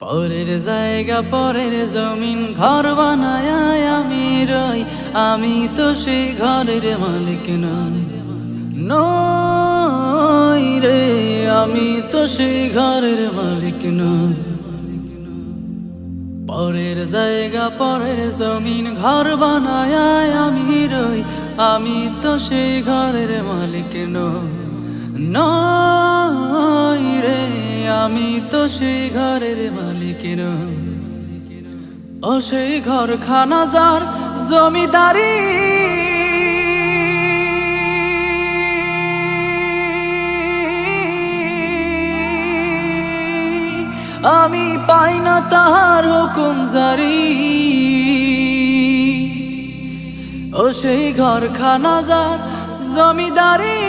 পরের জায়গা পরের জমিন ঘর বানায় আমি রই, আমি তো সেই ঘরের মালিক নই। নই রে, আমি তো সেই ঘরের মালিক নই। পরের জায়গা পরের জমিন ঘর বানায় আমি রই, আমি তো সেই ঘরের মালিক নই। নই রে, আমি তো সেই ঘরের মালিক নই। ও সেই ঘরখানা যার জমিদারি, আমি পাই না তাহার হুকুম জারি। ও সেই ঘরখানা যার জমিদারি,